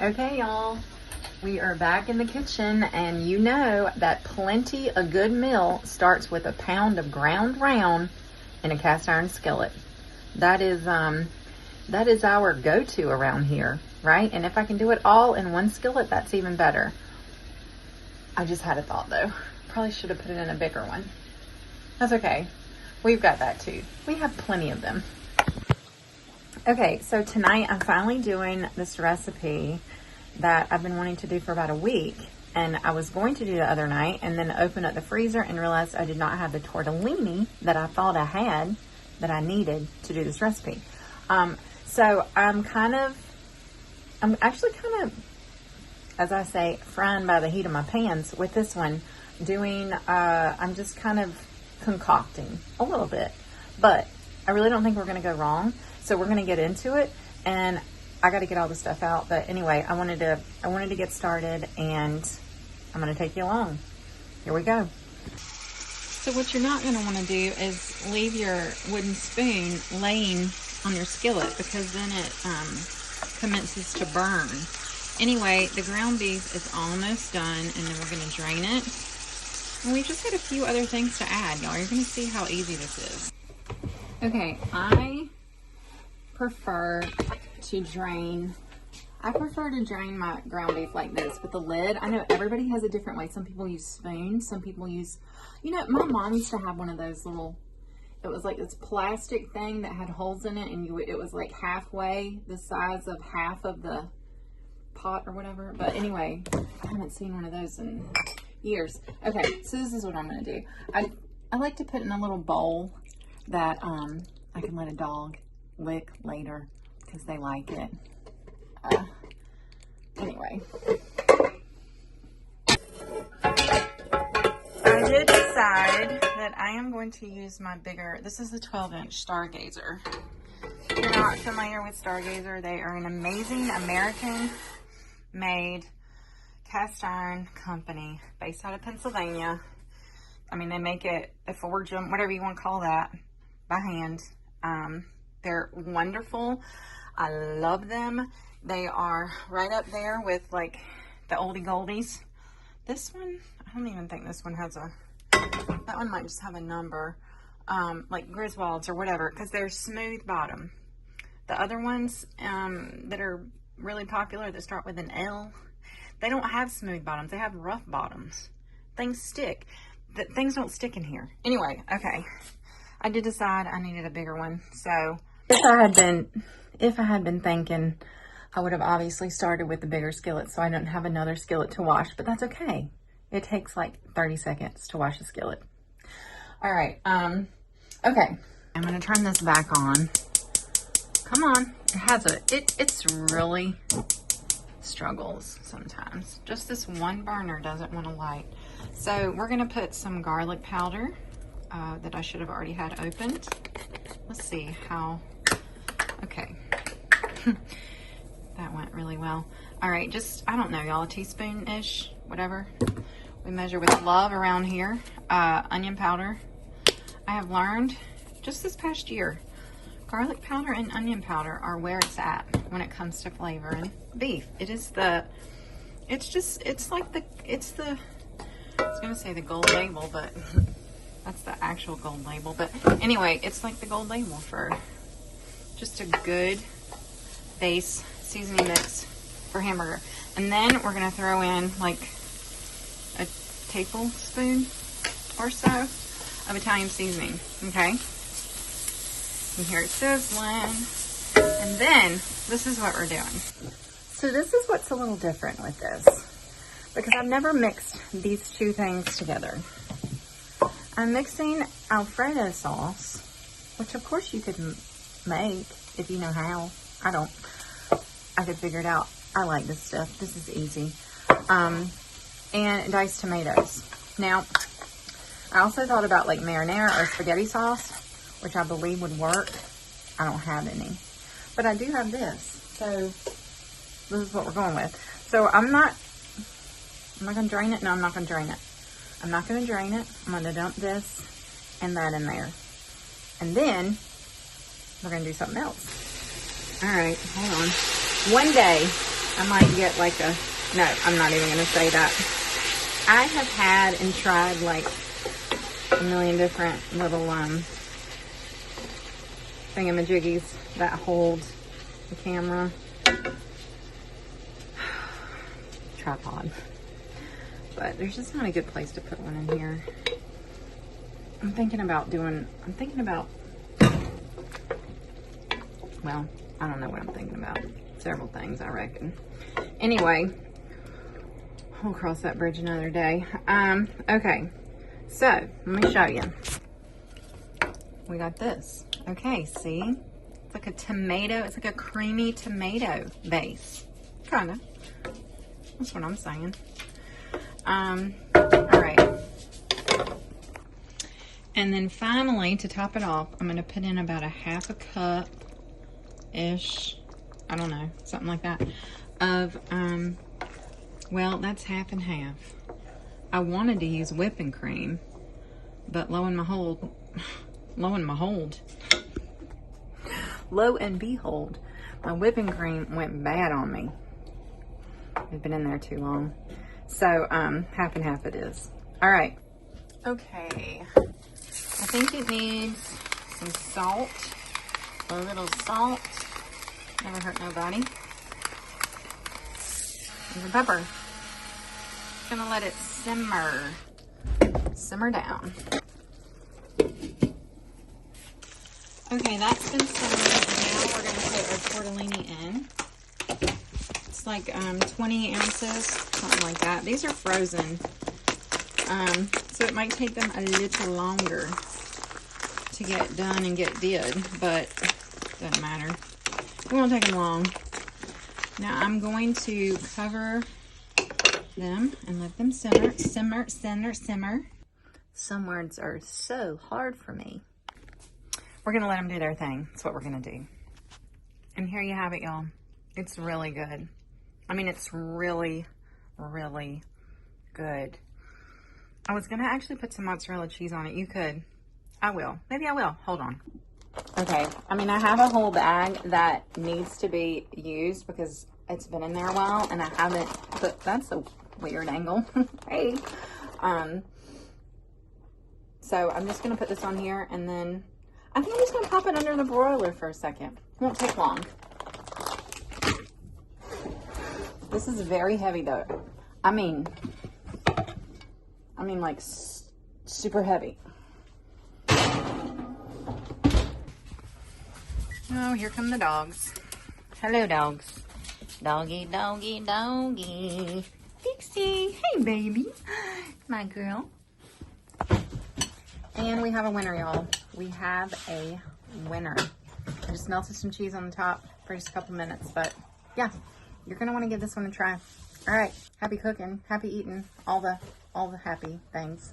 Okay, y'all, we are back in the kitchen, and you know that plenty a good meal starts with a pound of ground round in a cast iron skillet. That is our go-to around here, right? And if I can do it all in one skillet, that's even better. I just had a thought though. Probably should have put it in a bigger one. That's okay. We've got that too. We have plenty of them. Okay, so tonight I'm finally doing this recipe that I've been wanting to do for about a week. And I was going to do the other night and then open up the freezer and realized I did not have the tortellini that I thought I had that I needed to do this recipe. So I'm actually kind of, as I say, frying by the heat of my pans with this one. I'm just kind of concocting a little bit, but I really don't think we're going to go wrong. So we're going to get into it, and I got to get all the stuff out. But anyway, I wanted to get started, and I'm going to take you along. Here we go. So what you're not going to want to do is leave your wooden spoon laying on your skillet, because then it commences to burn. Anyway, the ground beef is almost done, and then we're going to drain it. And we've just got a few other things to add, y'all. You're going to see how easy this is. Okay, I prefer to drain my ground beef like this with the lid. I know everybody has a different way. Some people use spoons. Some people use, my mom used to have one of those little, it was like this plastic thing that had holes in it, and it was like halfway the size of half of the pot or whatever. But anyway, I haven't seen one of those in years. Okay, so this is what I'm going to do. I like to put in a little bowl that I can let a dog lick later because they like it. Anyway, I did decide that I am going to use my bigger, this is the 12-inch Stargazer. If you're not familiar with Stargazer, they are an amazing American-made cast iron company based out of Pennsylvania. I mean, they make it, they forge them, whatever you want to call that, by hand. They're wonderful. I love them. They are right up there with like the oldie goldies. This one, I don't even think this one has that one might just have a number, like Griswold's or whatever, because they're smooth bottom. The other ones that are really popular that start with an L, they don't have smooth bottoms. They have rough bottoms. Things stick. Things don't stick in here. Anyway, okay. I did decide I needed a bigger one. So if I had been thinking, I would have obviously started with the bigger skillet so I don't have another skillet to wash, but that's okay. It takes like 30 seconds to wash a skillet. All right. Okay. I'm going to turn this back on. Come on. It's really struggles sometimes. Just this one burner doesn't want to light. So we're going to put some garlic powder that I should have already had opened. Let's see how, okay. That went really well. All right, just, I don't know, y'all, a teaspoon-ish, whatever. We measure with love around here. Onion powder. I have learned just this past year, garlic powder and onion powder are where it's at when it comes to flavoring beef. I was gonna say the gold label, but that's the actual gold label. But anyway, it's like the gold label for just a good base seasoning mix for hamburger. And then we're gonna throw in like a tablespoon or so of Italian seasoning, okay? And here it's sizzling. And then this is what we're doing. So this is what's a little different with this, because I've never mixed these two things together. I'm mixing Alfredo sauce, which of course you could make if you know how. I don't. I could figure it out. I like this stuff. This is easy. And diced tomatoes. Now, I also thought about like marinara or spaghetti sauce, which I believe would work. I don't have any, but I do have this. So this is what we're going with. So I'm not going to drain it. No, I'm not going to drain it. I'm not going to drain it. I'm going to dump this and that in there. And then we're going to do something else. All right, hold on. One day I might get like a, no, I'm not even going to say that. I have had and tried like a million different little thingamajiggies that hold the camera. Tripod. But there's just not a good place to put one in here. I'm thinking about, well, I don't know what I'm thinking about. Several things, I reckon. Anyway, we'll cross that bridge another day. Okay, so let me show you. We got this. Okay, see? It's like a tomato. It's like a creamy tomato base. Kind of. That's what I'm saying. All right. And then finally, to top it off, I'm going to put in about a half a cup-ish, I don't know, something like that, of, well, that's half and half. I wanted to use whipping cream, but lo and behold, my whipping cream went bad on me. It's been in there too long. So, half and half it is. All right. Okay. I think it needs some salt, a little salt, never hurt nobody, and some pepper. Gonna let it simmer down. Okay, that's been simmering. Now we're gonna put our tortellini in. It's like 20 ounces, something like that. These are frozen. So it might take them a little longer to get done and get did, but doesn't matter. It won't take them long. Now I'm going to cover them and let them simmer. Some words are so hard for me. We're gonna let them do their thing. That's what we're gonna do. And here you have it, y'all. It's really good. I mean, it's really, really good. I was gonna actually put some mozzarella cheese on it. You could. I will. Maybe I will. Hold on. Okay. I mean, I have a whole bag that needs to be used because it's been in there a while and I haven't put, that's a weird angle. Hey. So I'm just gonna put this on here and then I think I'm just gonna pop it under the broiler for a second. Won't take long. This is very heavy though. I mean like super heavy. Oh, here come the dogs. Hello, dogs. Doggy, doggy, doggy. Dixie, hey, baby. My girl. And we have a winner, y'all. We have a winner. I just melted some cheese on the top for just a couple minutes, but yeah, you're gonna want to give this one a try. All right, happy cooking, happy eating, all the happy things.